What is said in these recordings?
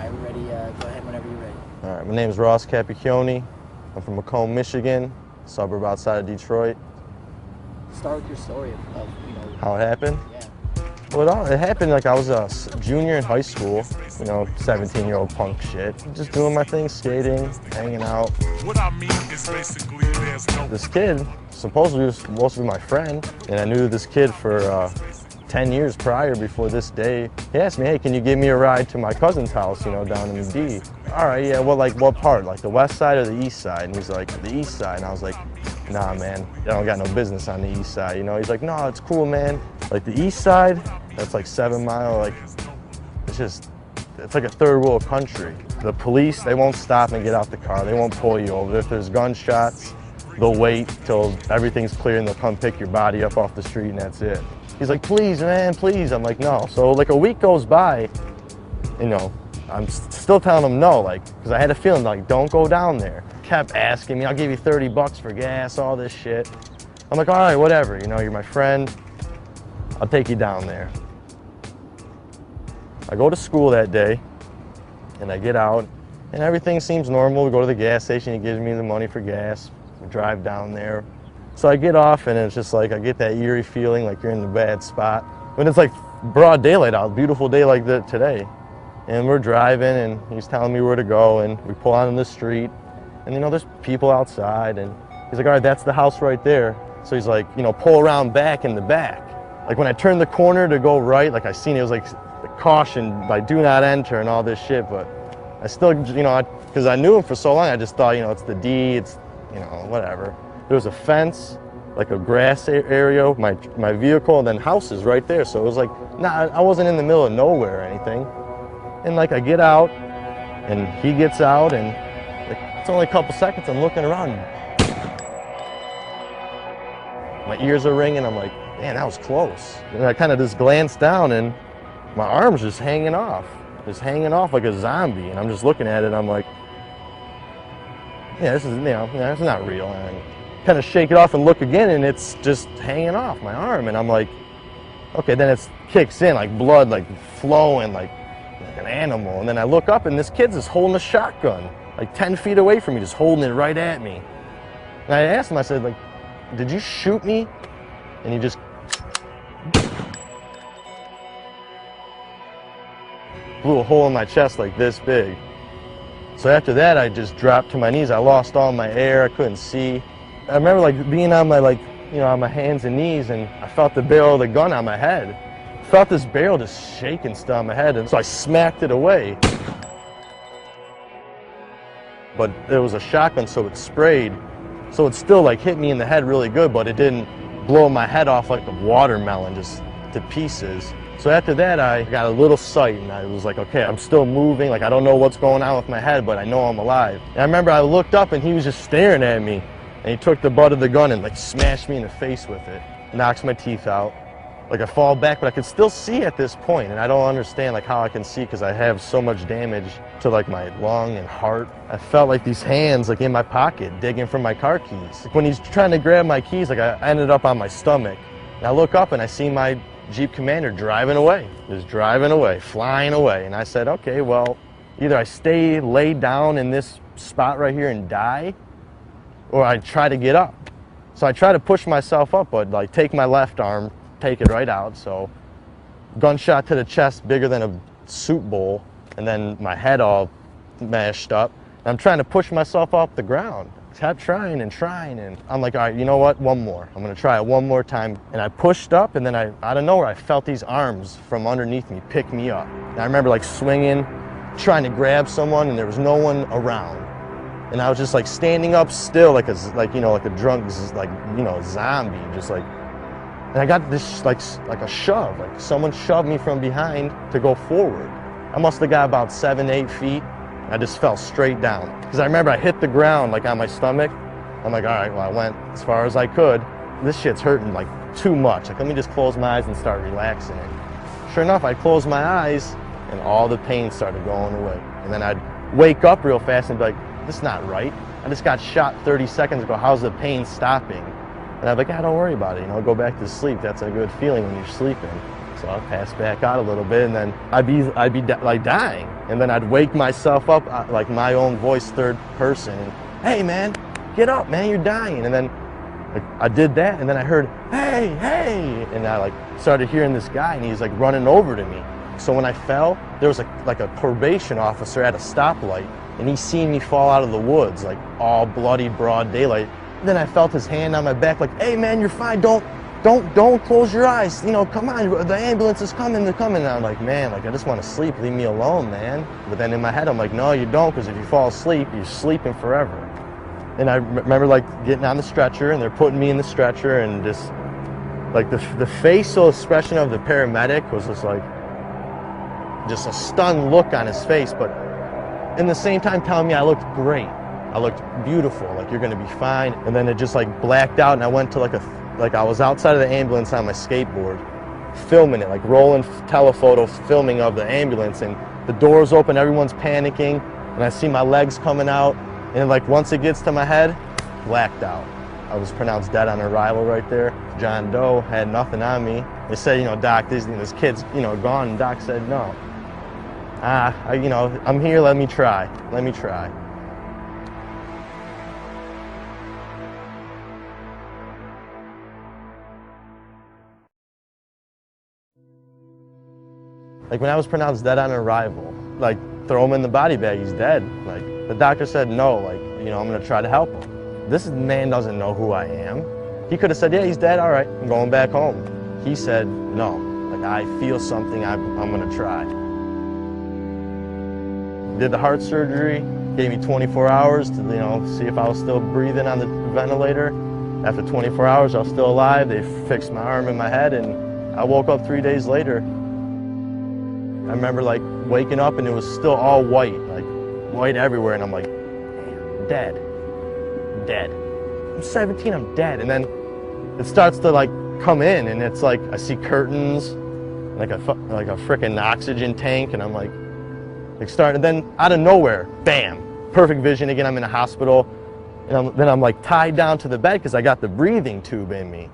right, we're ready. Go ahead whenever you're ready. All right, my name is Ross Cappuccino. I'm from Macomb, Michigan, suburb outside of Detroit. Start with your story of How it happened? Yeah. Well, it happened like I was a junior in high school, 17-year-old punk shit. Just doing my thing, skating, hanging out. What I mean is basically there's no... This kid supposedly was supposed to be my friend, and I knew this kid for 10 years prior before this day. He asked me, hey, can you give me a ride to my cousin's house, down in the D? All right, yeah, well, like what part? Like the west side or the east side? And he's like, the east side. And I was like, nah, man, I don't got no business on the east side, He's like, no, it's cool, man. Like the east side, that's like 7 Mile, like, it's like a third world country. The police, they won't stop and get out the car. They won't pull you over. If there's gunshots, they'll wait till everything's clear and they'll come pick your body up off the street and that's it. He's like, please, man, please. I'm like, no. So like a week goes by, I'm still telling him no, because I had a feeling, don't go down there. Kept asking me, I'll give you 30 bucks for gas, all this shit. I'm like, all right, whatever, you're my friend. I'll take you down there. I go to school that day, and I get out, and everything seems normal. We go to the gas station, he gives me the money for gas. We drive down there. So I get off, and it's just like, I get that eerie feeling like you're in a bad spot. When it's like broad daylight out, beautiful day like that today. And we're driving, and he's telling me where to go, and we pull out on the street, and there's people outside, and he's like, all right, that's the house right there. So he's like, pull around back in the back. Like when I turned the corner to go right, like I seen it was like caution, do not enter and all this shit, but I still, because I knew him for so long, I just thought, it's the D, it's, whatever. There was a fence, like a grass area, my vehicle, and then houses right there. So it was like, I wasn't in the middle of nowhere or anything. And like I get out, and he gets out, and it's only a couple seconds, I'm looking around. My ears are ringing, I'm like, man, that was close. And I kind of just glanced down, and my arm's just hanging off like a zombie. And I'm just looking at it, I'm like, yeah, this is, it's not real. And I kind of shake it off and look again, and it's just hanging off my arm. And I'm like, okay, then it kicks in, like blood, like flowing, like an animal. And then I look up, and this kid's just holding a shotgun, like 10 feet away from me, just holding it right at me. And I asked him, I said, like, did you shoot me? And he just blew a hole in my chest like this big. So after that, I just dropped to my knees. I lost all my air. I couldn't see. I remember like being on my on my hands and knees, and I felt the barrel of the gun on my head. I felt this barrel just shaking still on my head, and so I smacked it away. But it was a shotgun, so it sprayed. So it still like hit me in the head really good, but it didn't blow my head off like a watermelon just to pieces. So after that, I got a little sight, and I was like, okay, I'm still moving. Like, I don't know what's going on with my head, but I know I'm alive. And I remember I looked up, and he was just staring at me. And he took the butt of the gun and like smashed me in the face with it. Knocks my teeth out. Like I fall back, but I could still see at this point, and I don't understand like how I can see because I have so much damage to like my lung and heart. I felt like these hands like in my pocket digging for my car keys. Like, when he's trying to grab my keys, like I ended up on my stomach. And I look up and I see my Jeep Commander driving away, just driving away, flying away. And I said, okay, well, either I stay laid down in this spot right here and die, or I try to get up. So I try to push myself up, but like take my left arm, take it right out. So gunshot to the chest bigger than a soup bowl, and then my head all mashed up. And I'm trying to push myself off the ground. Kept trying, and I'm like, all right, you know what, one more. I'm gonna try it one more time. And I pushed up, and then out of nowhere, I felt these arms from underneath me pick me up. And I remember like swinging, trying to grab someone, and there was no one around. And I was just like standing up still, like a drunk, zombie, just like. And I got this like a shove, like someone shoved me from behind to go forward. I must have got about 7, 8 feet. I just fell straight down. Because I remember I hit the ground like on my stomach. I'm like, all right, well, I went as far as I could. This shit's hurting like too much. Like, let me just close my eyes and start relaxing it. Sure enough, I closed my eyes and all the pain started going away. And then I'd wake up real fast and be like, this is not right. I just got shot 30 seconds ago. How's the pain stopping? And I'd be like, don't worry about it. Go back to sleep. That's a good feeling when you're sleeping. So I'd pass back out a little bit, and then I'd be like dying, and then I'd wake myself up, like my own voice, third person, and, hey man, get up, man, you're dying. And then like, I did that, and then I heard, hey, hey, and I like started hearing this guy, and he's like running over to me. So when I fell, there was like a probation officer at a stoplight, and he seen me fall out of the woods, like all bloody broad daylight. Then I felt his hand on my back, like, hey man, you're fine, don't close your eyes, you know, come on, the ambulance is coming, they're coming. And I'm like, man, like I just want to sleep, leave me alone, man. But then in my head, I'm like, no, you don't, because if you fall asleep, you're sleeping forever. And I remember like getting on the stretcher, and they're putting me in the stretcher, and just like the facial expression of the paramedic was just a stunned look on his face, but in the same time telling me I looked great. I looked beautiful, like you're gonna be fine. And then it just like blacked out, and I went to like I was outside of the ambulance on my skateboard, filming it, like rolling telephoto filming of the ambulance, and the doors open, everyone's panicking, and I see my legs coming out, and like once it gets to my head, blacked out. I was pronounced dead on arrival right there. John Doe had nothing on me. They said, you know, Doc, this kid's, you know, gone, and Doc said, no. You know, I'm here, let me try. Like when I was pronounced dead on arrival, like throw him in the body bag, he's dead. Like the doctor said no, like, you know, I'm gonna try to help him. This man doesn't know who I am. He could have said, yeah, he's dead, all right, I'm going back home. He said no, like I feel something, I'm gonna try. Did the heart surgery, gave me 24 hours to, you know, see if I was still breathing on the ventilator. After 24 hours, I was still alive. They fixed my arm and my head, and I woke up 3 days later. I remember like waking up, and it was still all white, like white everywhere, and I'm like, dead. I'm 17, I'm dead. And then it starts to like come in, and it's like I see curtains, like a freaking oxygen tank, and I'm like starting, and then out of nowhere, bam, perfect vision again. I'm in a hospital, and then I'm like tied down to the bed because I got the breathing tube in me.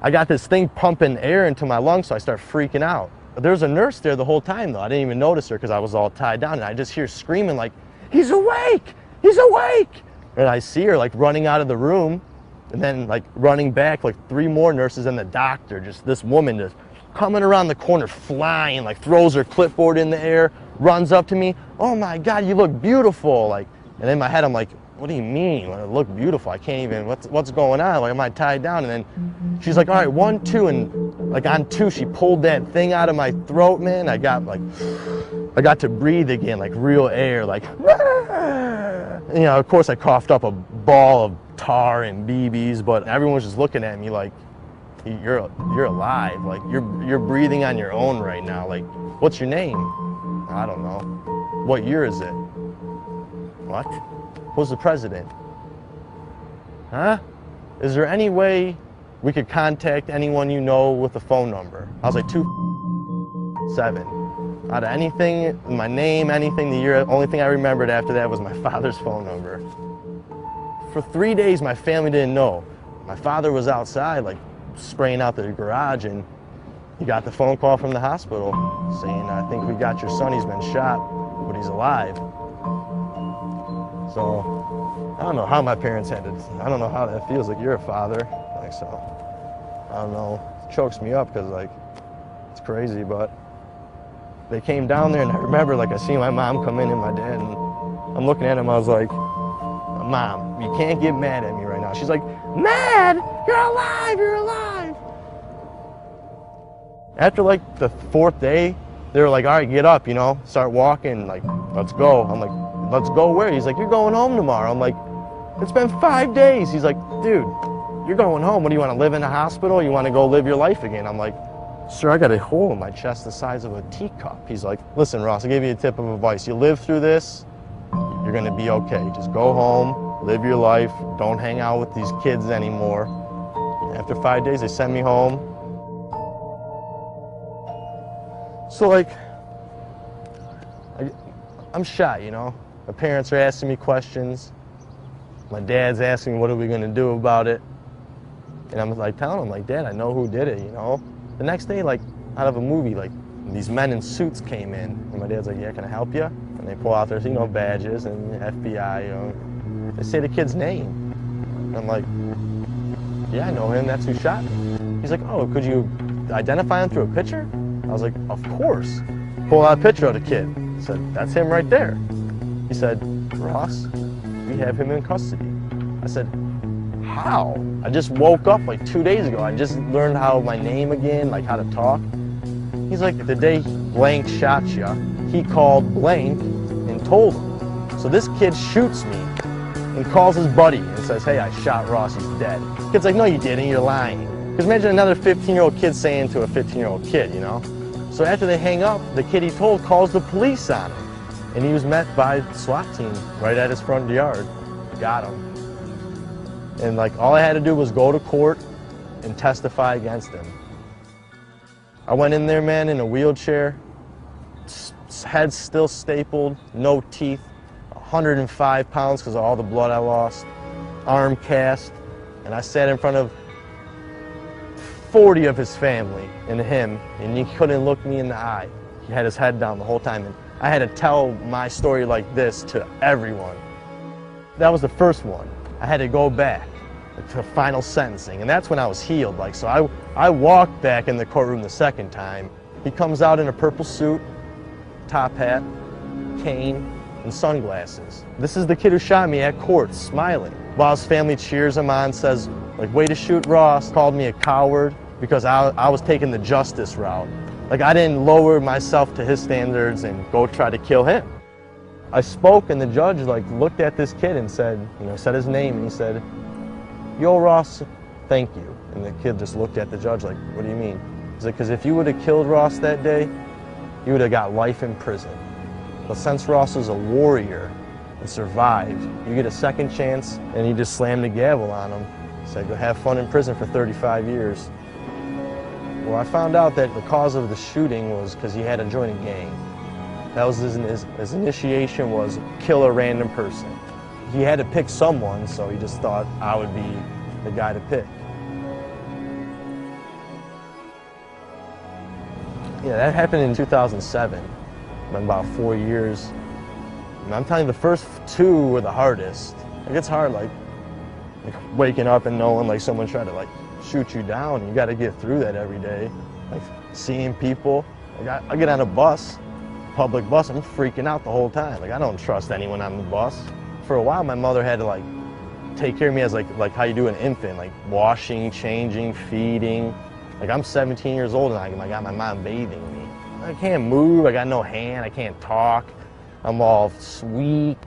I got this thing pumping air into my lungs, so I start freaking out. There's a nurse there the whole time though. I didn't even notice her because I was all tied down, and I just hear screaming like, he's awake, he's awake. And I see her like running out of the room, and then like running back, like 3 more nurses and the doctor, just this woman just coming around the corner flying, like throws her clipboard in the air, runs up to me, oh my God, you look beautiful. Like, and in my head, I'm like, what do you mean? I look beautiful. I can't even, what's going on? Like, am I tied down? And then she's like, all right, 1, 2, and like on 2, she pulled that thing out of my throat, man. I got to breathe again, like real air, like, you know, of course I coughed up a ball of tar and BBs, but everyone was just looking at me like, you're alive, like you're breathing on your own right now. Like, what's your name? I don't know. What year is it? What? Who's the president? Huh? Is there any way we could contact anyone you know with a phone number? I was like, 2-7. Out of anything, my name, anything, the year, only thing I remembered after that was my father's phone number. For 3 days, my family didn't know. My father was outside, like, spraying out the garage, and he got the phone call from the hospital saying, I think we got your son, he's been shot, but he's alive. So, I don't know how my parents had it. I don't know how that feels, like you're a father. Like, so, I don't know, it chokes me up because, like, it's crazy, but they came down there, and I remember, like, I seen my mom come in and my dad, and I'm looking at him, I was like, Mom, you can't get mad at me right now. She's like, mad? You're alive, you're alive. After like the 4th day, they were like, all right, get up, you know, start walking, like, let's go. I'm like, let's go where? He's like, you're going home tomorrow. I'm like, it's been 5 days. He's like, dude, you're going home. What do you want to live in a hospital? You want to go live your life again? I'm like, sir, I got a hole in my chest the size of a teacup. He's like, listen, Ross, I'll give you a tip of advice. You live through this, you're going to be okay. Just go home, live your life. Don't hang out with these kids anymore. After 5 days, they sent me home. So, like, I'm shot, you know? My parents are asking me questions. My dad's asking me, what are we going to do about it? And I'm like telling him, like, Dad, I know who did it, you know? The next day, like, out of a movie. Like, these men in suits came in, and my dad's like, yeah, can I help you? And they pull out their, badges and FBI, They say the kid's name. And I'm like, yeah, I know him, that's who shot me. He's like, oh, could you identify him through a picture? I was like, of course. Pull out a picture of the kid. I said, that's him right there. He said, Ross, we have him in custody. I said, how? I just woke up like 2 days ago. I just learned how my name again, like how to talk. He's like, the day blank shot you, he called blank and told him. So this kid shoots me and calls his buddy and says, hey, I shot Ross, he's dead. The kid's like, no, you didn't, you're lying. Because imagine another 15-year-old kid saying to a 15-year-old kid, So after they hang up, the kid he told calls the police on him. And he was met by the SWAT team right at his front yard. Got him. And like, all I had to do was go to court and testify against him. I went in there, man, in a wheelchair, head still stapled, no teeth, 105 pounds because of all the blood I lost, arm cast, and I sat in front of 40 of his family and him, and he couldn't look me in the eye. He had his head down the whole time, and I had to tell my story like this to everyone. That was the first one. I had to go back to final sentencing, and that's when I was healed. Like, so I walked back in the courtroom the second time. He comes out in a purple suit, top hat, cane, and sunglasses. This is the kid who shot me at court, smiling. While his family cheers him on, says, like, way to shoot Ross, called me a coward because I was taking the justice route. Like, I didn't lower myself to his standards and go try to kill him. I spoke, and the judge like looked at this kid and said, said his name, and he said, yo, Ross, thank you. And the kid just looked at the judge like, what do you mean? He's like, because if you would have killed Ross that day, you would have got life in prison. But since Ross was a warrior and survived, you get a second chance, and he just slammed the gavel on him. He said, go have fun in prison for 35 years. Well, I found out that the cause of the shooting was because he had to join a gang. That was his initiation, was kill a random person. He had to pick someone, so he just thought I would be the guy to pick. Yeah, that happened in 2007. Been about 4 years. And I'm telling you, the first two were the hardest. Like, it's hard, like waking up and knowing like someone tried to like shoot you down. You got to get through that every day. Like seeing people. Like, I get on a bus, public bus, I'm freaking out the whole time. Like, I don't trust anyone on the bus. For a while, my mother had to like take care of me as like how you do an infant, like washing, changing, feeding. Like, I'm 17 years old and I got my mom bathing me. I can't move, I got no hand, I can't talk. I'm all weak.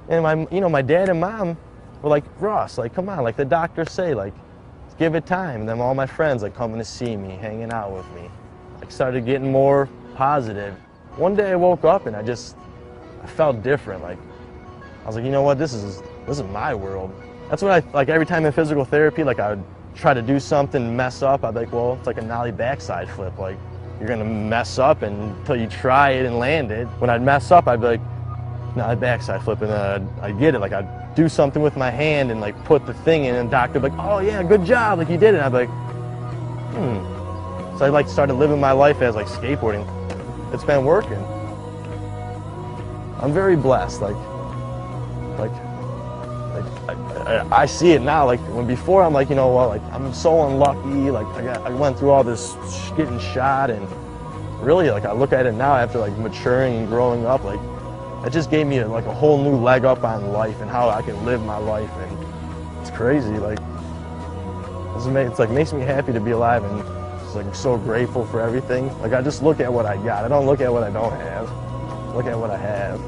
And my dad and mom were like, Ross, like, come on, like the doctors say, like, give it time. And then all my friends like coming to see me, hanging out with me. I started getting more positive. One day I woke up and I felt different. Like, I was like, you know what, this is my world. That's when like every time in physical therapy, like I would try to do something, mess up, I'd be like, well, it's like a nollie backside flip. Like, you're gonna mess up until you try it and land it. When I'd mess up, I'd be like, nollie backside flip, and then I'd get it. Like, I'd do something with my hand and like put the thing in, and the doctor would be like, oh yeah, good job, like you did it. And I'd be like, So I like started living my life as like skateboarding. It's been working. I'm very blessed. I see it now. Like, when before I'm like, like I'm so unlucky. Like, I went through all this getting shot, and really like I look at it now after like maturing and growing up. Like, it just gave me like a whole new leg up on life and how I can live my life, and it's crazy. Like, it's like makes me happy to be alive, and just like so grateful for everything. Like, I just look at what I got. I don't look at what I don't have. Look at what I have.